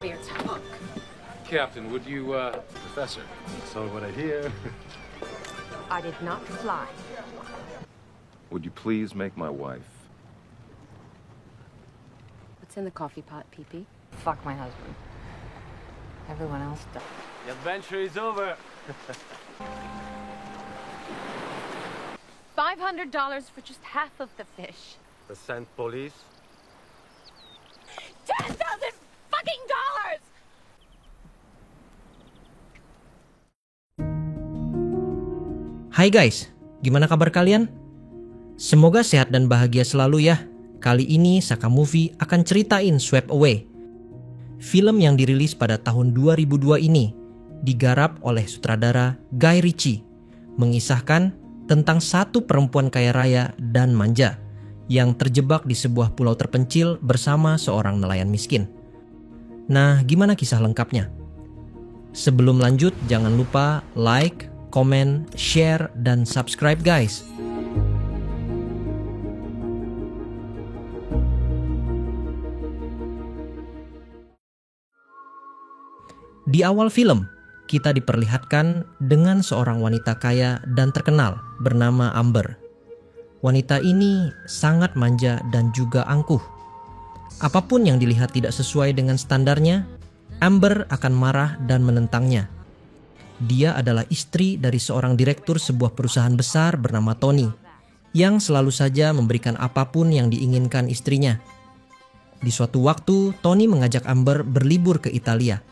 Your tongue. Captain, would you, Professor? So what I hear. I did not fly. Would you please make my wife? What's in the coffee pot, Pee-Pee? Fuck my husband. Everyone else does. The adventure is over. $500 for just half of the fish. The scent police. 10,000 fucking dollars! Hai guys, gimana kabar kalian? Semoga sehat dan bahagia selalu ya. Kali ini Saka Movie akan ceritain Swept Away. Film yang dirilis pada tahun 2002 ini digarap oleh sutradara Guy Ritchie, mengisahkan tentang satu perempuan kaya raya dan manja yang terjebak di sebuah pulau terpencil bersama seorang nelayan miskin. Nah, gimana kisah lengkapnya? Sebelum lanjut, jangan lupa like, komen, share, dan subscribe guys. Di awal film, kita diperlihatkan dengan seorang wanita kaya dan terkenal bernama Amber. Wanita ini sangat manja dan juga angkuh. Apapun yang dilihat tidak sesuai dengan standarnya, Amber akan marah dan menentangnya. Dia adalah istri dari seorang direktur sebuah perusahaan besar bernama Tony, yang selalu saja memberikan apapun yang diinginkan istrinya. Di suatu waktu, Tony mengajak Amber berlibur ke Italia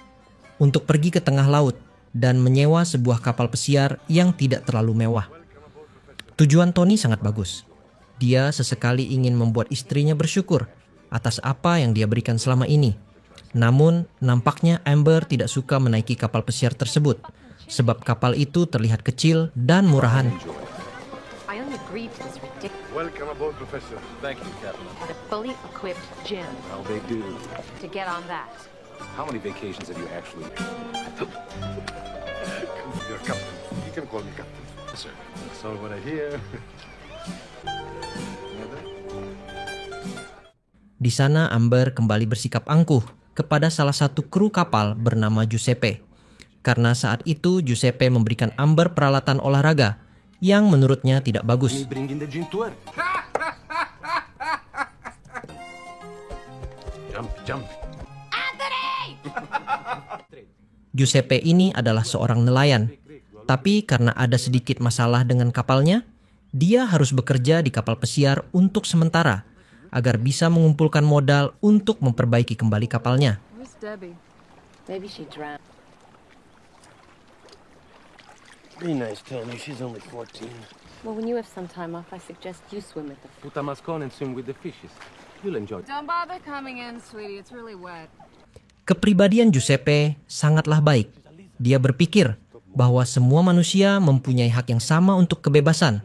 untuk pergi ke tengah laut dan menyewa sebuah kapal pesiar yang tidak terlalu mewah. Tujuan Tony sangat bagus. Dia sesekali ingin membuat istrinya bersyukur atas apa yang dia berikan selama ini. Namun, nampaknya Amber tidak suka menaiki kapal pesiar tersebut, sebab kapal itu terlihat kecil dan murahan. I only agreed to this ridiculous Welcome aboard, Professor. Thank you, Captain. at a fully equipped gym How they do? to get on that. How many vacations have you actually? You're captain. You can call me captain. Sir. So what I hear. Di sana Amber kembali bersikap angkuh kepada salah satu kru kapal bernama Giuseppe. Karena saat itu Giuseppe memberikan Amber peralatan olahraga yang menurutnya tidak bagus. Bringing the gin to her. Jump. Giuseppe ini adalah seorang nelayan. Tapi karena ada sedikit masalah dengan kapalnya, dia harus bekerja di kapal pesiar untuk sementara agar bisa mengumpulkan modal untuk memperbaiki kembali kapalnya. Where's Debbie? Maybe she drowned. Be nice, Tony. She's only 14. Well, when you have some time off, I suggest you swim with the Put a mask on and swim with the fishes. You'll enjoy it. Don't bother coming in, sweetie. It's really wet. Kepribadian Giuseppe sangatlah baik. Dia berpikir bahwa semua manusia mempunyai hak yang sama untuk kebebasan.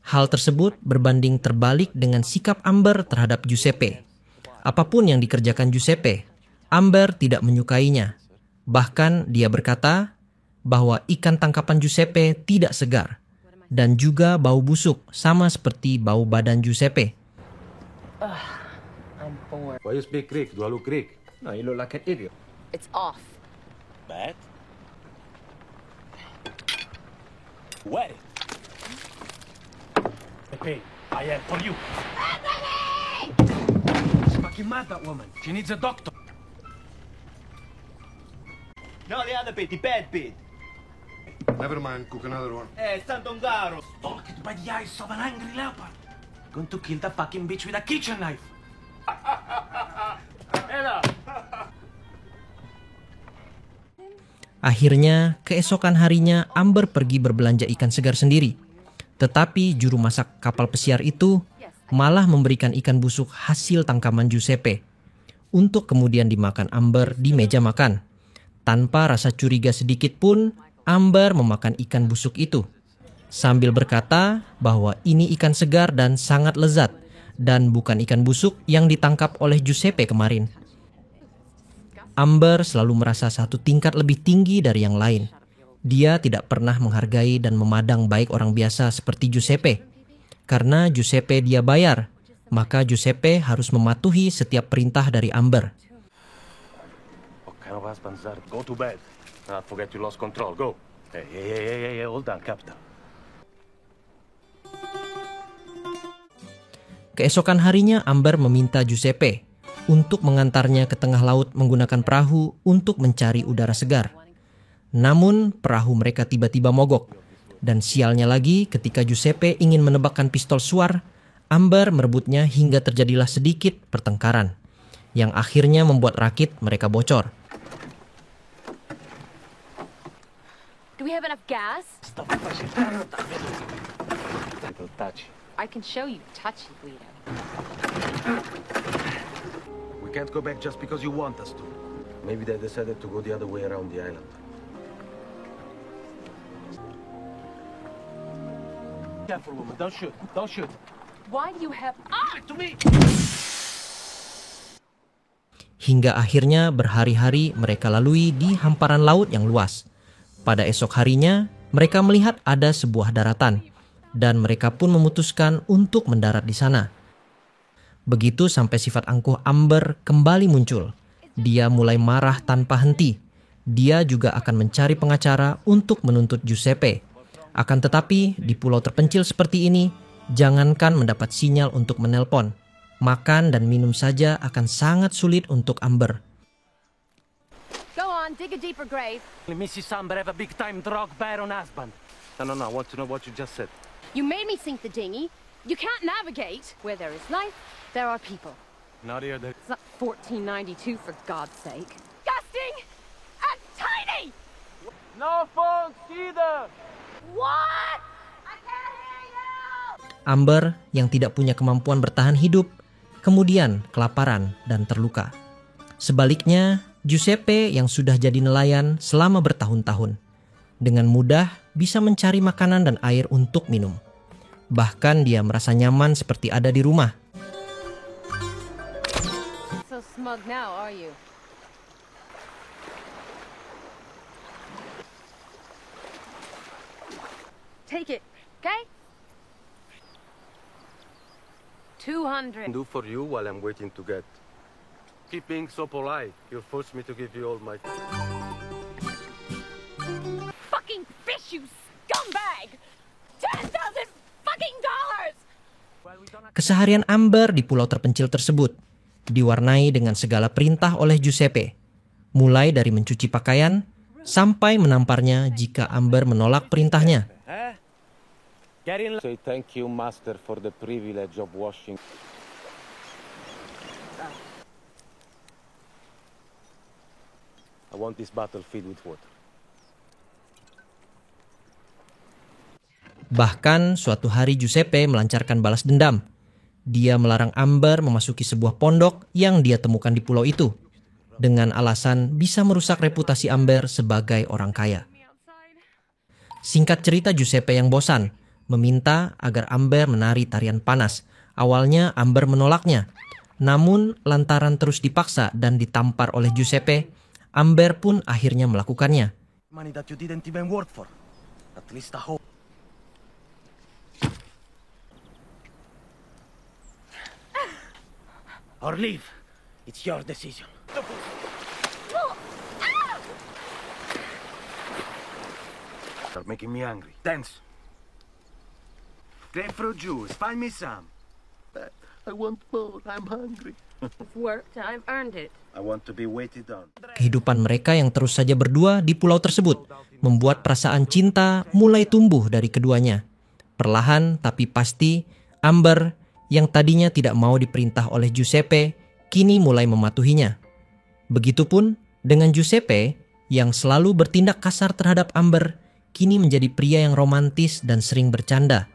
Hal tersebut berbanding terbalik dengan sikap Amber terhadap Giuseppe. Apapun yang dikerjakan Giuseppe, Amber tidak menyukainya. Bahkan dia berkata bahwa ikan tangkapan Giuseppe tidak segar dan juga bau busuk sama seperti bau badan Giuseppe. I'm bored. Why you speak Greek? Do I look Greek? No, you look like an idiot. It's off. Bad? Wet it. Pepe, I am for you. She's fucking mad, that woman. She needs a doctor. No, the other bit, the bad bit. Never mind, cook another one. Sant'Ongaro. Stalked by the eyes of an angry leopard. Going to kill the fucking bitch with a kitchen knife. Ella. Akhirnya, keesokan harinya Amber pergi berbelanja ikan segar sendiri. Tetapi juru masak kapal pesiar itu malah memberikan ikan busuk hasil tangkapan Giuseppe untuk kemudian dimakan Amber di meja makan. Tanpa rasa curiga sedikit pun, Amber memakan ikan busuk itu sambil berkata bahwa ini ikan segar dan sangat lezat dan bukan ikan busuk yang ditangkap oleh Giuseppe kemarin. Amber selalu merasa satu tingkat lebih tinggi dari yang lain. Dia tidak pernah menghargai dan memandang baik orang biasa seperti Giuseppe. Karena Giuseppe dia bayar, maka Giuseppe harus mematuhi setiap perintah dari Amber. What kind of husbands are. Go to bed. Not forget you lost control. Go. Hey, hold on, Captain. Keesokan harinya Amber meminta Giuseppe untuk mengantarnya ke tengah laut menggunakan perahu untuk mencari udara segar. Namun perahu mereka tiba-tiba mogok. Dan sialnya lagi ketika Giuseppe ingin menebakkan pistol suar, Amber merebutnya hingga terjadilah sedikit pertengkaran yang akhirnya membuat rakit mereka bocor. Do we have enough gas? Stop it. Little touch. I can show you touchy, Guido. We can't go back just because you want us to. Maybe they decided to go the other way around the island. Careful, woman. Don't shoot. Don't shoot. Why do you have... To me! Hingga akhirnya berhari-hari mereka lalui di hamparan laut yang luas. Pada esok harinya, mereka melihat ada sebuah daratan, dan mereka pun memutuskan untuk mendarat di sana. Begitu sampai sifat angkuh Amber kembali muncul, dia mulai marah tanpa henti. Dia juga akan mencari pengacara untuk menuntut Giuseppe. Akan tetapi, di pulau terpencil seperti ini, jangankan mendapat sinyal untuk menelpon, makan dan minum saja akan sangat sulit untuk Amber. Go on, dig a deeper grave. Mrs. Amber have a big-time drug baron husband. No, I want to know what you just said. You made me sink the dinghy. You can't navigate. Where there is life, there are people. Not here. It's not 1492, for God's sake. Disgusting and tiny! No phones either. What? I can't hear you! Amber yang tidak punya kemampuan bertahan hidup, kemudian kelaparan dan terluka. Sebaliknya, Giuseppe yang sudah jadi nelayan selama bertahun-tahun, dengan mudah bisa mencari makanan dan air untuk minum. Bahkan dia merasa nyaman seperti ada di rumah. So smug now, are you? Take it, okay? 200. Do for you while I'm waiting to get. Keep being so polite. You'll force me to give you all my... Fucking fish, you scumbag! $10,000 fucking dollars! Keseharian Amber di pulau terpencil tersebut diwarnai dengan segala perintah oleh Giuseppe, mulai dari mencuci pakaian sampai menamparnya jika Amber menolak perintahnya. Say thank you, master, for the privilege of washing. I want this bottle filled with water. Bahkan suatu hari Giuseppe melancarkan balas dendam. Dia melarang Amber memasuki sebuah pondok yang dia temukan di pulau itu, dengan alasan bisa merusak reputasi Amber sebagai orang kaya. Singkat cerita, Giuseppe yang bosan meminta agar Amber menari tarian panas. Awalnya Amber menolaknya, namun lantaran terus dipaksa dan ditampar oleh Giuseppe, Amber pun akhirnya melakukannya. Money that you didn't even work for. At least I hope. Or leave. It's your decision. You're making me angry. Thanks. Grapefruit juice. Find me some. I want more. I'm hungry. I've worked, I've earned it. I want to be waited on. Kehidupan mereka yang terus saja berdua di pulau tersebut membuat perasaan cinta mulai tumbuh dari keduanya. Perlahan tapi pasti, Amber yang tadinya tidak mau diperintah oleh Giuseppe, kini mulai mematuhinya. Begitupun dengan Giuseppe yang selalu bertindak kasar terhadap Amber, kini menjadi pria yang romantis dan sering bercanda.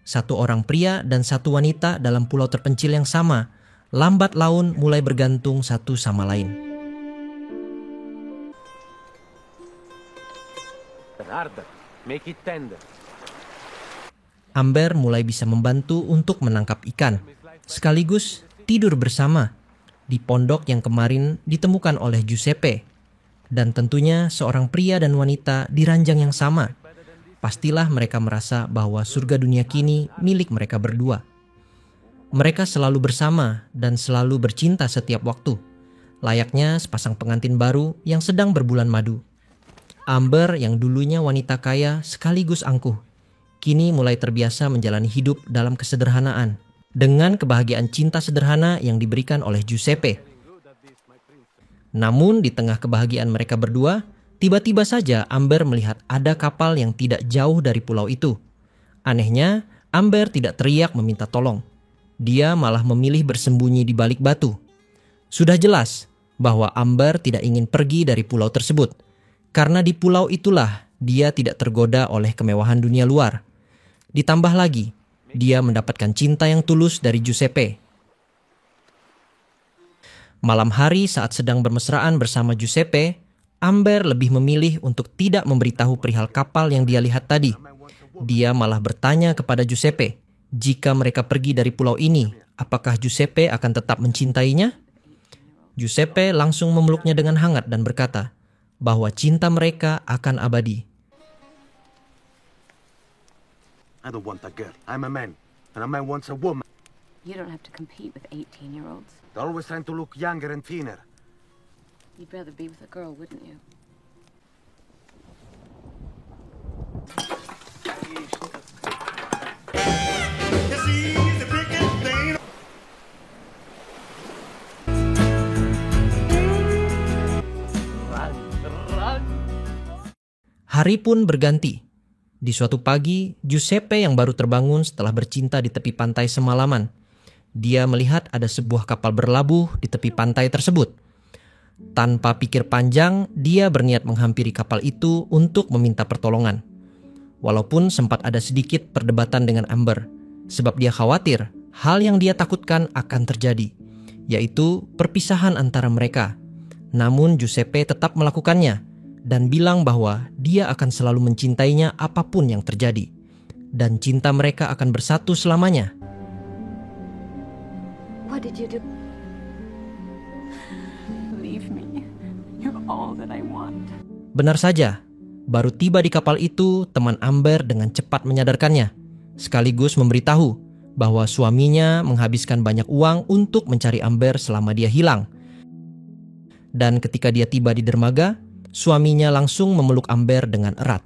Satu orang pria dan satu wanita dalam pulau terpencil yang sama, lambat laun mulai bergantung satu sama lain. Harder. Make it tender. Amber mulai bisa membantu untuk menangkap ikan, sekaligus tidur bersama di pondok yang kemarin ditemukan oleh Giuseppe. Dan tentunya seorang pria dan wanita di ranjang yang sama. Pastilah mereka merasa bahwa surga dunia kini milik mereka berdua. Mereka selalu bersama dan selalu bercinta setiap waktu. layaknya sepasang pengantin baru yang sedang berbulan madu. Amber yang dulunya wanita kaya sekaligus angkuh, kini mulai terbiasa menjalani hidup dalam kesederhanaan, dengan kebahagiaan cinta sederhana yang diberikan oleh Giuseppe. Namun di tengah kebahagiaan mereka berdua, tiba-tiba saja Amber melihat ada kapal yang tidak jauh dari pulau itu. Anehnya, Amber tidak teriak meminta tolong. Dia malah memilih bersembunyi di balik batu. Sudah jelas bahwa Amber tidak ingin pergi dari pulau tersebut, karena di pulau itulah dia tidak tergoda oleh kemewahan dunia luar. Ditambah lagi, dia mendapatkan cinta yang tulus dari Giuseppe. Malam hari saat sedang bermesraan bersama Giuseppe, Amber lebih memilih untuk tidak memberitahu perihal kapal yang dia lihat tadi. Dia malah bertanya kepada Giuseppe, jika mereka pergi dari pulau ini, apakah Giuseppe akan tetap mencintainya? Giuseppe langsung memeluknya dengan hangat dan berkata bahwa cinta mereka akan abadi. I don't want a girl. I'm a man. And a man wants a woman. You don't have to compete with 18-year-olds. They're always trying to look younger and thinner. You'd rather be with a girl, wouldn't you? Hari pun berganti. Di suatu pagi, Giuseppe yang baru terbangun setelah bercinta di tepi pantai semalaman. Dia melihat ada sebuah kapal berlabuh di tepi pantai tersebut. Tanpa pikir panjang, dia berniat menghampiri kapal itu untuk meminta pertolongan. Walaupun sempat ada sedikit perdebatan dengan Amber, sebab dia khawatir hal yang dia takutkan akan terjadi, yaitu perpisahan antara mereka. Namun Giuseppe tetap melakukannya dan bilang bahwa dia akan selalu mencintainya apapun yang terjadi, dan cinta mereka akan bersatu selamanya. What did you do? Leave me. You're all that I want. Benar saja, baru tiba di kapal itu, teman Amber dengan cepat menyadarkannya, sekaligus memberitahu bahwa suaminya menghabiskan banyak uang untuk mencari Amber selama dia hilang. Dan ketika dia tiba di dermaga, suaminya langsung memeluk Amber dengan erat.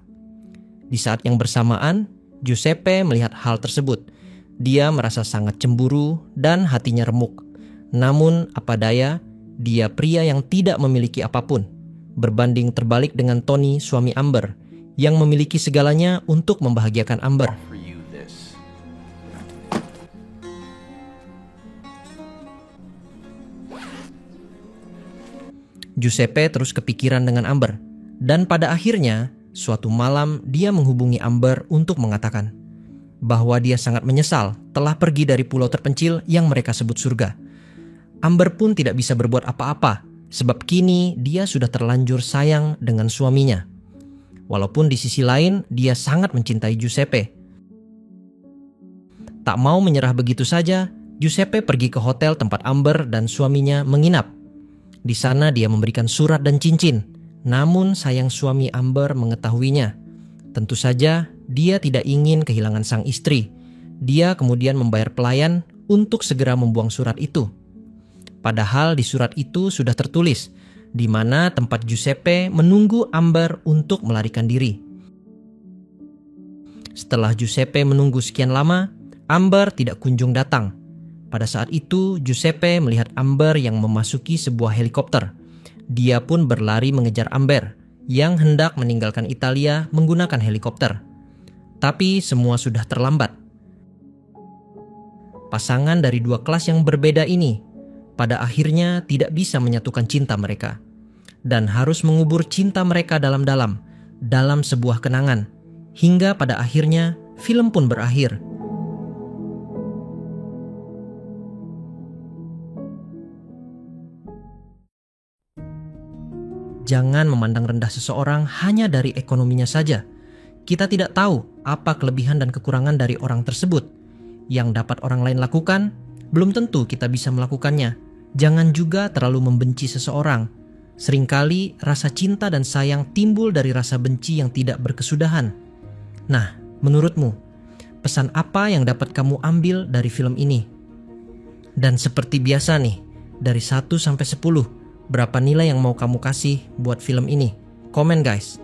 Di saat yang bersamaan, Giuseppe melihat hal tersebut. Dia merasa sangat cemburu dan hatinya remuk. Namun apa daya, dia pria yang tidak memiliki apapun, berbanding terbalik dengan Tony, suami Amber, yang memiliki segalanya untuk membahagiakan Amber. Giuseppe terus kepikiran dengan Amber, dan pada akhirnya suatu malam dia menghubungi Amber untuk mengatakan bahwa dia sangat menyesal telah pergi dari pulau terpencil yang mereka sebut surga. Amber pun tidak bisa berbuat apa-apa, sebab kini dia sudah terlanjur sayang dengan suaminya. Walaupun di sisi lain dia sangat mencintai Giuseppe. Tak mau menyerah begitu saja, Giuseppe pergi ke hotel tempat Amber dan suaminya menginap. Di sana dia memberikan surat dan cincin, namun sayang suami Amber mengetahuinya. Tentu saja dia tidak ingin kehilangan sang istri. Dia kemudian membayar pelayan untuk segera membuang surat itu. Padahal di surat itu sudah tertulis di mana tempat Giuseppe menunggu Amber untuk melarikan diri. Setelah Giuseppe menunggu sekian lama, Amber tidak kunjung datang. Pada saat itu, Giuseppe melihat Amber yang memasuki sebuah helikopter. Dia pun berlari mengejar Amber yang hendak meninggalkan Italia menggunakan helikopter. Tapi semua sudah terlambat. Pasangan dari dua kelas yang berbeda ini pada akhirnya tidak bisa menyatukan cinta mereka, dan harus mengubur cinta mereka dalam-dalam dalam sebuah kenangan, hingga pada akhirnya film pun berakhir. Jangan memandang rendah seseorang hanya dari ekonominya saja. Kita tidak tahu apa kelebihan dan kekurangan dari orang tersebut. Yang dapat orang lain lakukan, belum tentu kita bisa melakukannya. Jangan juga terlalu membenci seseorang. Seringkali rasa cinta dan sayang timbul dari rasa benci yang tidak berkesudahan. Nah, menurutmu, pesan apa yang dapat kamu ambil dari film ini? Dan seperti biasa nih, dari 1 sampai 10, Berapa nilai yang mau kamu kasih buat film ini? Komen guys.